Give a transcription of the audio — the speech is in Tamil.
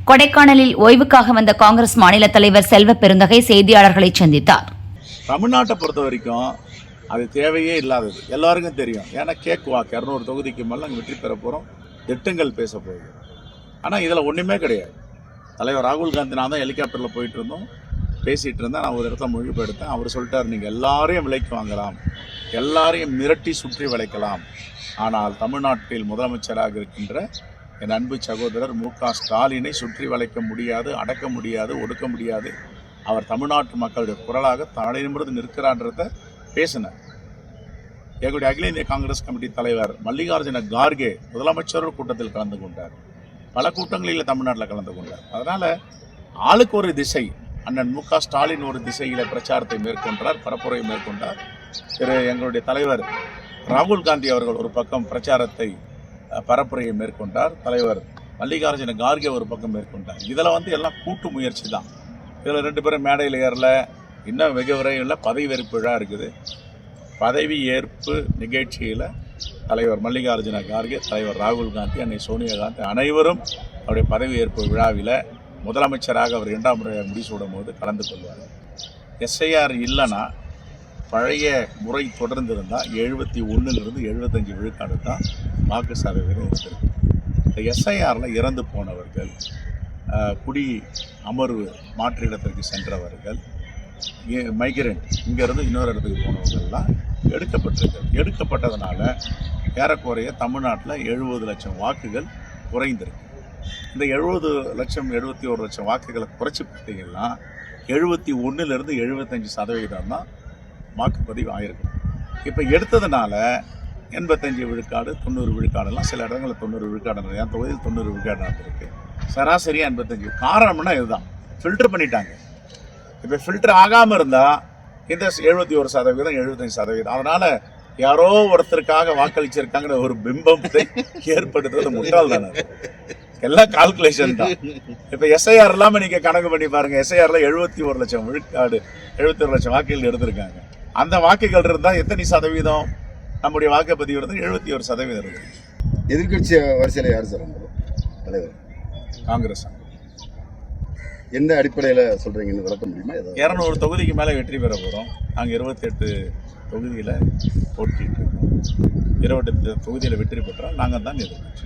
கொடைக்கானலில் ஓய்வுக்காக வந்த காங்கிரஸ் மாநில தலைவர் செல்வ பெருந்தகை செய்தியாளர்களை சந்தித்தார். தமிழ்நாட்டை பொறுத்த வரைக்கும் அது தேவையே இல்லாதது எல்லாருக்கும் தெரியும். ஏன்னா கேக் வாக்கு 200 தொகுதிக்கு மேலே அங்கே வெற்றி பெற போகிறோம், திட்டங்கள் பேச போகுது. ஆனால் இதில் ஒன்றுமே கிடையாது. தலைவர் ராகுல் காந்தி நான் தான் ஹெலிகாப்டரில் போயிட்டு இருந்தோம், பேசிகிட்டு இருந்தேன். நான் ஒரு இடத்துல மொழிபெடுத்தேன். அவர் சொல்லிட்டார், நீங்கள் எல்லாரையும் விலைக்கு வாங்கலாம், எல்லாரையும் மிரட்டி சுற்றி வளைக்கலாம், ஆனால் தமிழ்நாட்டில் முதலமைச்சராக இருக்கின்ற என் அன்பு சகோதரர் மு.க. ஸ்டாலினை சுற்றி வளைக்க முடியாது, அடக்க முடியாது, ஒடுக்க முடியாது. அவர் தமிழ்நாட்டு மக்களுடைய குரலாக தலை நிமிர்ந்து நிற்கிறான்றதை பேசினார். எங்களுடைய அகில இந்திய காங்கிரஸ் கமிட்டி தலைவர் மல்லிகார்ஜுன கார்கே முதலமைச்சர் கூட்டத்தில் கலந்து கொண்டார். பல கூட்டங்களில் தமிழ்நாட்டில் கலந்து கொண்டார். அதனால் ஆளுக்கு ஒரு திசை. அண்ணன் மு.க. ஸ்டாலின் ஒரு திசையில் பிரச்சாரத்தை மேற்கொண்டார், பரப்புரையை மேற்கொண்டார். எங்களுடைய தலைவர் ராகுல் காந்தி அவர்கள் ஒரு பக்கம் பிரச்சாரத்தை பரப்புரையை மேற்கொண்டார். தலைவர் மல்லிகார்ஜுன கார்கே ஒரு பக்கம் மேற்கொண்டார். இதில் எல்லாம் கூட்டு முயற்சி தான். இதில் 2 பேரும் மேடையில் ஏறல. இன்னும் வெகு விரைவில் பதவி ஏற்பு விழா இருக்குது. பதவி ஏற்பு நிகழ்ச்சியில் தலைவர் மல்லிகார்ஜுன கார்கே, தலைவர் ராகுல் காந்தி, அன்னை சோனியா காந்தி அனைவரும் அவருடைய பதவி ஏற்பு விழாவில் முதலமைச்சராக அவர் 2ஆம் முறையாக முடிசூடும் போது கலந்து கொள்வார். எஸ்ஐஆர் இல்லைன்னா பழைய முறை தொடர்ந்து இருந்தால் 71லிருந்து 75 விழுக்காடு தான் வாக்கு சதவீதம் இருந்திருக்கு. இந்த எஸ்ஐஆரில் இறந்து போனவர்கள், குடி அமர்வு மாற்று இடத்திற்கு சென்றவர்கள், மைக்ரண்ட் இங்கேருந்து இன்னொரு இடத்துக்கு போனவர்கள்லாம் எடுக்கப்பட்டதுனால ஏறக்குறைய தமிழ்நாட்டில் 70 லட்சம் வாக்குகள் குறைந்திருக்கு. இந்த 70 லட்சம் 71 லட்சம் வாக்குகளை குறைச்சி பார்த்தீங்கன்னா 71லிருந்து 75% தான் வாக்குப்பதிவு ஆகிருக்கு. இப்போ எடுத்ததுனால 85 விழுக்காடு 90 விழுக்காடெல்லாம் சில இடங்களில் 90 விழுக்காடு, என் தொகுதியில் 90 விழுக்காடு நடந்திருக்கு. சராசரியாக 85. காரணம்னா இதுதான், ஃபில்டர் பண்ணிட்டாங்க. இப்போ ஃபில்டர் ஆகாமல் இருந்தால் இந்த 71%, 75%. அதனால் யாரோ ஒருத்தருக்காக வாக்களிச்சிருக்காங்கிற ஒரு பிம்பத்தை ஏற்படுத்துறது முட்டாள் தானே. எல்லாம் கால்குலேஷன் தான். இப்போ எஸ்ஐஆர் இல்லாமல் நீங்கள் கணக்கு பண்ணி பாருங்கள். எஸ்ஐஆரில் 71 லட்சம் விழுக்காடு, 71 லட்சம் வாக்குகள் எடுத்திருக்காங்க. அந்த வாக்குகள் இருந்தால் எத்தனை சதவீதம் நம்முடைய வாக்குப்பதிவு இருந்தால் 71% இருக்குது. எதிர்கட்சி வரிசையில் யார் சார் தலைவர்? காங்கிரஸ். எந்த அடிப்படையில் சொல்கிறீங்கன்னு விளக்க முடியுமா? 200 தொகுதிக்கு மேலே வெற்றி பெற போகிறோம். நாங்கள் 28 தொகுதியில் போட்டிட்டு இருக்கோம். 28 தொகுதியில் வெற்றி பெற்றால் நாங்கள் தான் எதிர்கட்சி.